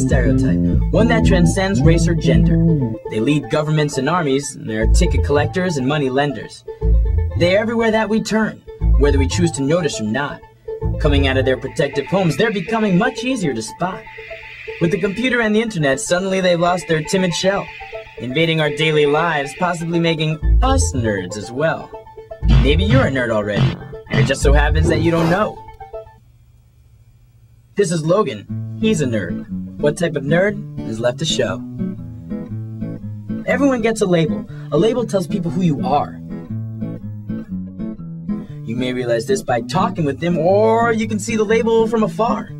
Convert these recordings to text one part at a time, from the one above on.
Stereotype, one that transcends race or gender. They lead governments and armies, they're ticket collectors and money lenders. They're everywhere that we turn, whether we choose to notice or not. Coming out of their protective homes, they're becoming much easier to spot. With the computer and the internet, suddenly they've lost their timid shell, invading our daily lives, possibly making us nerds as well. Maybe you're a nerd already, and it just so happens that you don't know. This is Logan. He's a nerd. What type of nerd is left to show. Everyone gets a label. A label tells people who you are. You may realize this by talking with them, or you can see the label from afar.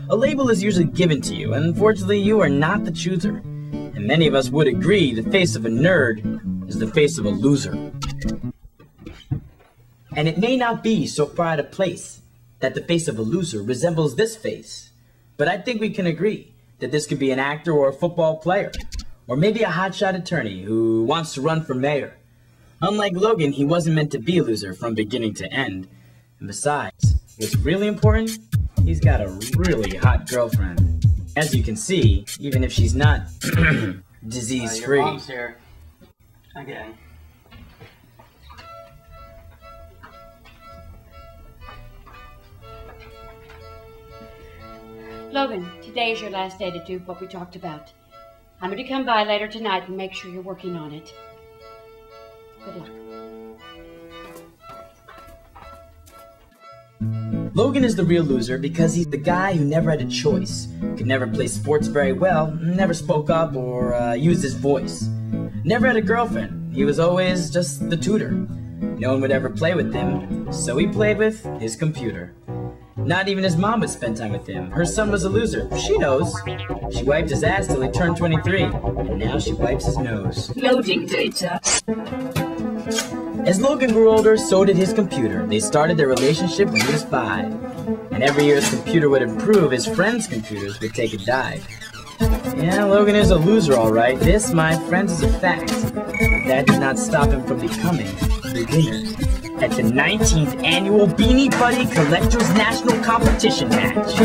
A label is usually given to you, and unfortunately you are not the chooser. And many of us would agree the face of a nerd is the face of a loser. And it may not be so far out of place that the face of a loser resembles this face, but I think we can agree that this could be an actor or a football player, or maybe a hotshot attorney who wants to run for mayor. Unlike Logan, he wasn't meant to be a loser from beginning to end. And besides, what's really important, he's got a really hot girlfriend. As you can see, even if she's not disease-free. Your mom's here. Again. Logan, today is your last day to do what we talked about. I'm going to come by later tonight and make sure you're working on it. Good luck. Logan is the real loser because he's the guy who never had a choice, could never play sports very well, never spoke up or used his voice. Never had a girlfriend. He was always just the tutor. No one would ever play with him, so he played with his computer. Not even his mom would spend time with him. Her son was a loser. She knows. She wiped his ass till he turned 23, and now she wipes his nose. Loading data. As Logan grew older, so did his computer. They started their relationship when he was 5. And every year his computer would improve, his friends' computers would take a dive. Yeah, Logan is a loser, all right. This, my friends, is a fact. That did not stop him from becoming the winner at the 19th Annual Beanie Buddy Collectors National Competition Match.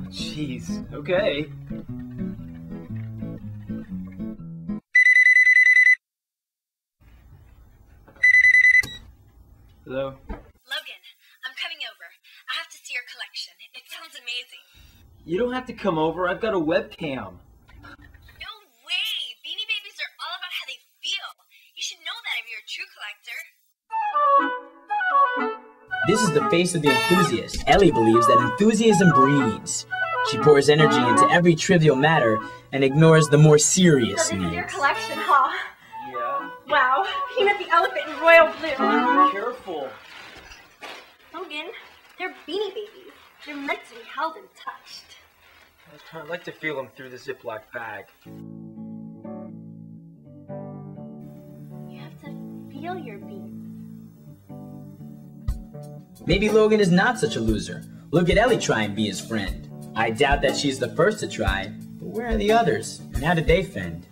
Jeez, okay. Hello? Logan, I'm coming over. I have to see your collection. It sounds amazing. You don't have to come over. I've got a webcam. No way! Beanie Babies are all about how they feel. You should know that if you're a true collector. This is the face of the enthusiast. Ellie believes that enthusiasm breeds. She pours energy into every trivial matter and ignores the more serious So this needs. is your collection, huh? Yeah? Wow. Peanut the elephant in royal blue. Careful. Logan, they're Beanie Babies. They're meant to be held and touched. I'd like to feel them through the Ziploc bag. You have to feel your beans. Maybe Logan is not such a loser. Look at Ellie try and be his friend. I doubt that she's the first to try, but where are the others? And how did they fend?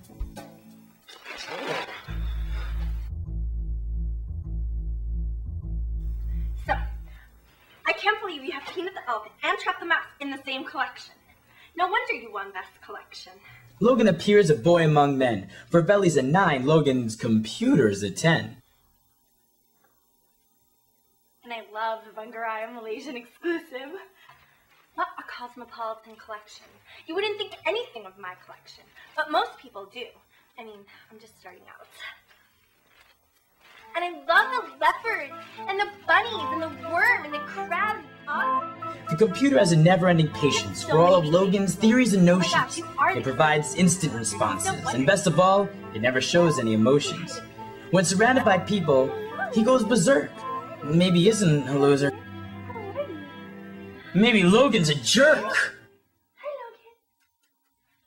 So, I can't believe you have Peanut the elephant and Trap the mouse in the same collection. No wonder you won best collection. Logan appears a boy among men. For Belly's a 9, Logan's computer's a 10. And I love the Bungaraya Malaysian exclusive. What a cosmopolitan collection. You wouldn't think anything of my collection, but most people do. I mean, I'm just starting out. And I love the leopards, and the bunnies, and the worm, and the crabs. The computer has a never-ending patience for all of Logan's theories and notions. It provides instant responses, and best of all, it never shows any emotions. When surrounded by people, he goes berserk. Maybe he isn't a loser. Maybe Logan's a jerk. Hi, Logan.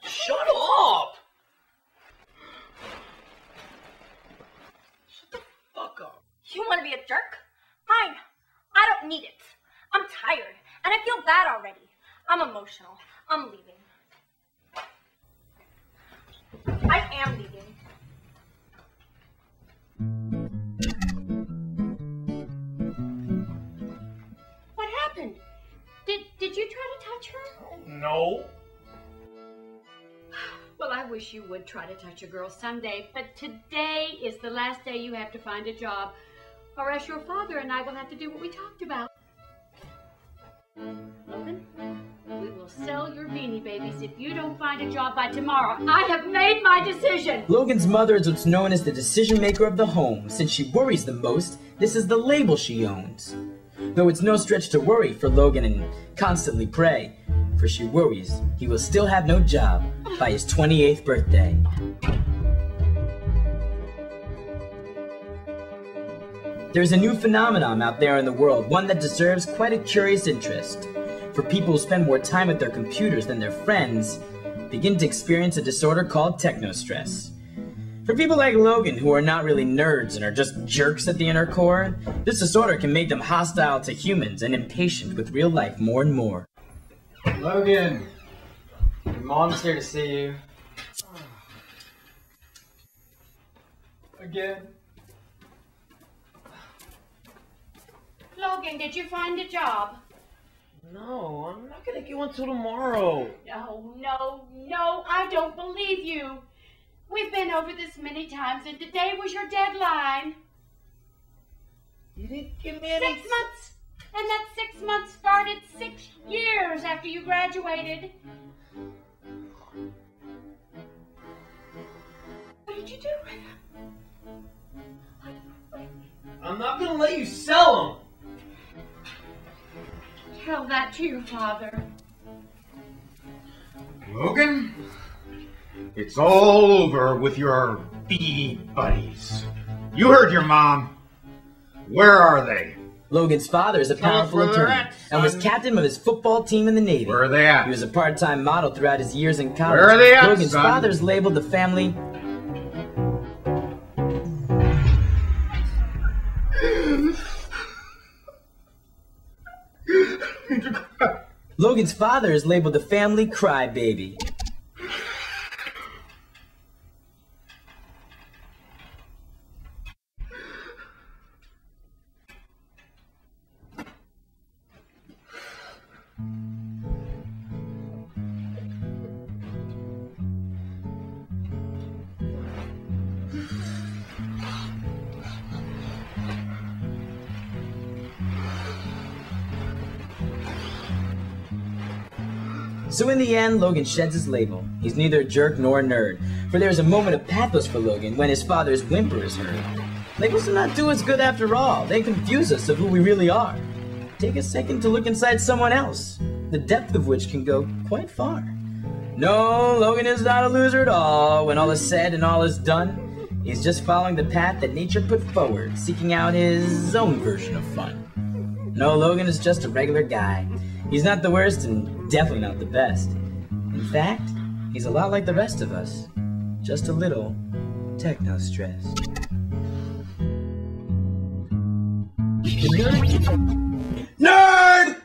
Shut up! Shut the fuck up. You want to be a jerk? Fine. I don't need it. I'm tired, and I feel bad already. I'm emotional. I'm leaving. I am leaving. What happened? Did you try to touch her? No. Well, I wish you would try to touch a girl someday, but today is the last day you have to find a job, or else your father and I will have to do what we talked about. Logan, we will sell your Beanie Babies if you don't find a job by tomorrow. I have made my decision! Logan's mother is what's known as the decision maker of the home. Since she worries the most, this is the label she owns. Though it's no stretch to worry for Logan and constantly pray, for she worries he will still have no job by his 28th birthday. There's a new phenomenon out there in the world, one that deserves quite a curious interest. For people who spend more time at their computers than their friends, begin to experience a disorder called Technostress. For people like Logan, who are not really nerds and are just jerks at the inner core, this disorder can make them hostile to humans and impatient with real life more and more. Logan, your mom's here to see you. Again. Logan, did you find a job? No, I'm not gonna get one till tomorrow. No, I don't believe you. We've been over this many times, and today was your deadline. You didn't give me any... 6 months! And that 6 months started 6 years after you graduated. What did you do? I'm not gonna let you sell them. Tell that to your father. Logan, it's all over with your bee buddies. You heard your mom. Where are they? Logan's father is a powerful attorney and was captain of his football team in the Navy. Where are they at? He was a part-time model throughout his years in college. Where are they at, Logan's son? father's labeled the family... Logan's father is labeled the family crybaby. So in the end, Logan sheds his label. He's neither a jerk nor a nerd, for there's a moment of pathos for Logan when his father's whimper is heard. Labels do not do us good after all. They confuse us of who we really are. Take a second to look inside someone else, the depth of which can go quite far. No, Logan is not a loser at all. When all is said and all is done, he's just following the path that nature put forward, seeking out his own version of fun. No, Logan is just a regular guy. He's not the worst and definitely not the best. In fact, he's a lot like the rest of us. Just a little techno-stressed. Nerd!